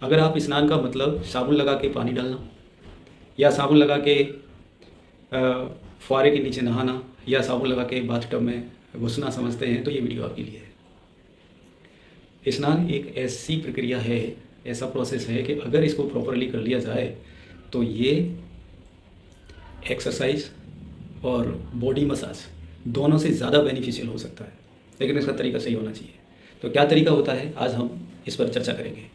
अगर आप स्नान का मतलब साबुन लगा के पानी डालना या साबुन लगा के फुहारे के नीचे नहाना या साबुन लगा के बाथटब में घुसना समझते हैं तो ये वीडियो आपके लिए है। स्नान एक ऐसी प्रक्रिया है, ऐसा प्रोसेस है कि अगर इसको प्रॉपरली कर लिया जाए तो ये एक्सरसाइज और बॉडी मसाज दोनों से ज़्यादा बेनिफिशियल हो सकता है, लेकिन इसका तरीका सही होना चाहिए। तो क्या तरीका होता है, आज हम इस पर चर्चा करेंगे।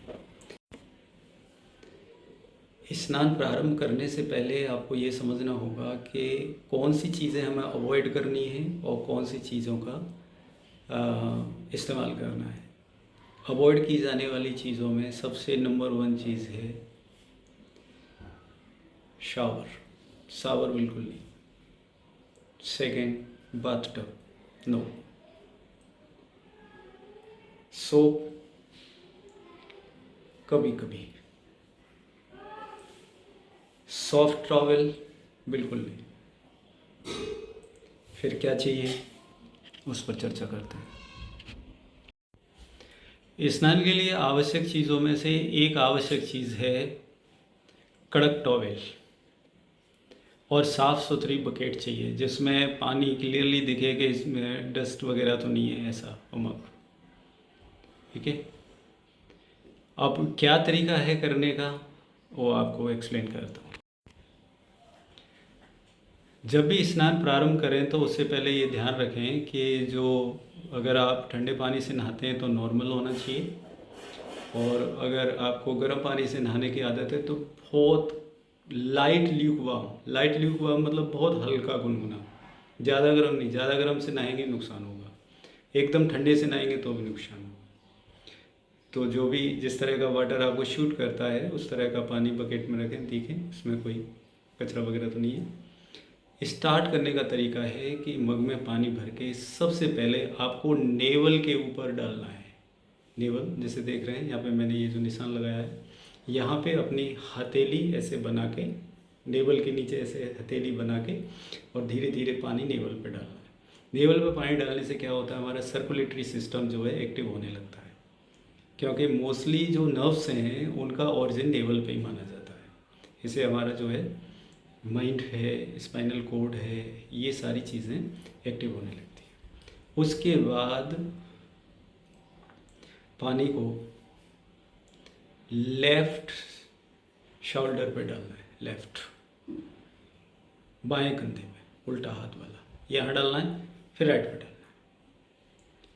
स्नान प्रारंभ करने से पहले आपको ये समझना होगा कि कौन सी चीज़ें हमें अवॉइड करनी है और कौन सी चीज़ों का इस्तेमाल करना है। अवॉइड की जाने वाली चीज़ों में सबसे नंबर 1 चीज़ है शावर। शावर बिल्कुल नहीं। Second, bathtub no. सोप कभी कभी। सॉफ्ट टॉवेल बिल्कुल नहीं। फिर क्या चाहिए, उस पर चर्चा करते हैं। स्नान के लिए आवश्यक चीज़ों में से एक आवश्यक चीज़ है कड़क टॉवेल और साफ़ सुथरी बकेट चाहिए जिसमें पानी क्लियरली दिखे कि इसमें डस्ट वगैरह तो नहीं है, ऐसा उमक। ठीक है। अब क्या तरीका है करने का वो आपको एक्सप्लेन करता हूँ। जब भी स्नान प्रारंभ करें तो उससे पहले ये ध्यान रखें कि जो अगर आप ठंडे पानी से नहाते हैं तो नॉर्मल होना चाहिए, और अगर आपको गर्म पानी से नहाने की आदत है तो बहुत लाइट ल्यूकवार्म। लाइट ल्यूकवार्म मतलब बहुत हल्का गुनगुना, ज़्यादा गर्म नहीं। ज़्यादा गर्म से नहाएंगे नुकसान होगा, एकदम ठंडे से नहाएंगे तो भी नुकसान होगा। तो जो भी जिस तरह का वाटर आपको शूट करता है उस तरह का पानी बकेट में रखें, देखें उसमें कोई कचरा वगैरह तो नहीं है। स्टार्ट करने का तरीका है कि मग में पानी भर के सबसे पहले आपको नेवल के ऊपर डालना है। नेवल जैसे देख रहे हैं यहाँ पे मैंने ये जो निशान लगाया है, यहाँ पे अपनी हथेली ऐसे बना के, नेवल के नीचे ऐसे हथेली बना के और धीरे धीरे पानी नेवल पे डालना है। नेवल पे पानी डालने से क्या होता है, हमारा सर्कुलेटरी सिस्टम जो है एक्टिव होने लगता है, क्योंकि मोस्टली जो नर्व्स हैं उनका ओरिजिन नेवल पे ही माना जाता है। इससे हमारा जो है माइंड है, स्पाइनल कोड है, ये सारी चीज़ें एक्टिव होने लगती हैं। उसके बाद पानी को लेफ़्ट शोल्डर पे डालना है, लेफ़्ट बाएं कंधे में, उल्टा हाथ वाला यहाँ डालना है, फिर राइट पे डालना है।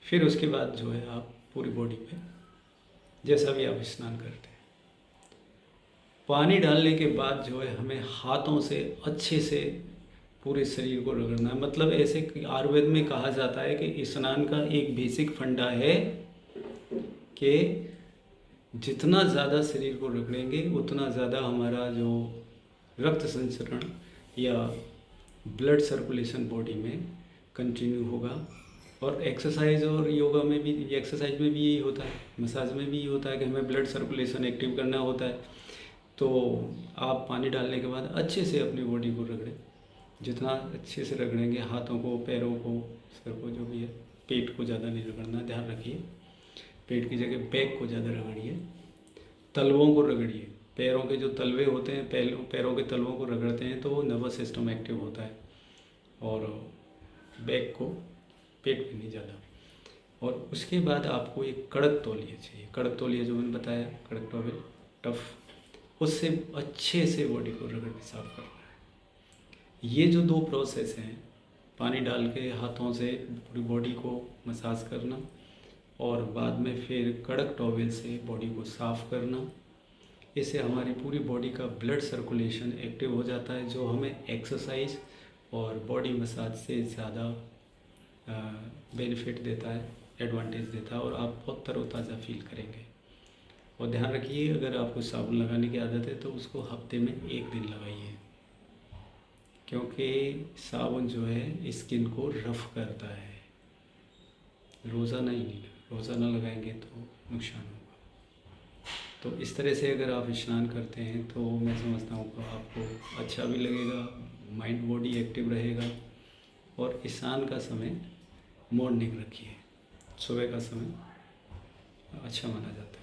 फिर उसके बाद जो है आप पूरी बॉडी पे जैसा भी आप स्नान करते हैं, पानी डालने के बाद जो है हमें हाथों से अच्छे से पूरे शरीर को रगड़ना है। मतलब ऐसे कि आयुर्वेद में कहा जाता है कि स्नान का एक बेसिक फंडा है कि जितना ज़्यादा शरीर को रगड़ेंगे उतना ज़्यादा हमारा जो रक्त संचरण या ब्लड सर्कुलेशन बॉडी में कंटिन्यू होगा। और एक्सरसाइज और योगा में भी, एक्सरसाइज में भी यही होता है, मसाज में भी यही होता है कि हमें ब्लड सर्कुलेशन एक्टिव करना होता है। तो आप पानी डालने के बाद अच्छे से अपनी बॉडी को रगड़ें। जितना अच्छे से रगड़ेंगे, हाथों को, पैरों को, सर को, जो भी है, पेट को ज़्यादा नहीं रगड़ना, ध्यान रखिए। पेट की जगह बैक को ज़्यादा रगड़िए, तलवों को रगड़िए। पैरों के जो तलवे होते हैं, पैरों के तलवों को रगड़ते हैं तो नर्वस सिस्टम एक्टिव होता है, और बैक को, पेट पे नहीं ज़्यादा। और उसके बाद आपको एक कड़क तौलिया चाहिए। कड़क तौलिया जो मैंने बताया, कड़क टॉवेल, टफ, उससे अच्छे से बॉडी को रगड़ के साफ करना है। ये जो 2 प्रोसेस हैं, पानी डाल के हाथों से पूरी बॉडी को मसाज करना और बाद में फिर कड़क टॉवेल से बॉडी को साफ़ करना, इससे हमारी पूरी बॉडी का ब्लड सर्कुलेशन एक्टिव हो जाता है, जो हमें एक्सरसाइज और बॉडी मसाज से ज़्यादा बेनिफिट देता है, एडवांटेज देता है, और आप बहुत तरोताज़ा फील करेंगे। और ध्यान रखिए, अगर आपको साबुन लगाने की आदत है तो उसको हफ्ते में 1 दिन लगाइए, क्योंकि साबुन जो है स्किन को रफ़ करता है। रोज़ाना ही नहीं, रोज़ाना लगाएंगे तो नुकसान होगा। तो इस तरह से अगर आप स्नान करते हैं तो मैं समझता हूँ कि आपको अच्छा भी लगेगा, माइंड बॉडी एक्टिव रहेगा। और स्नान का समय मॉर्निंग रखिए, सुबह का समय अच्छा माना जाता है।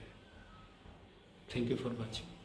Thank you for watching.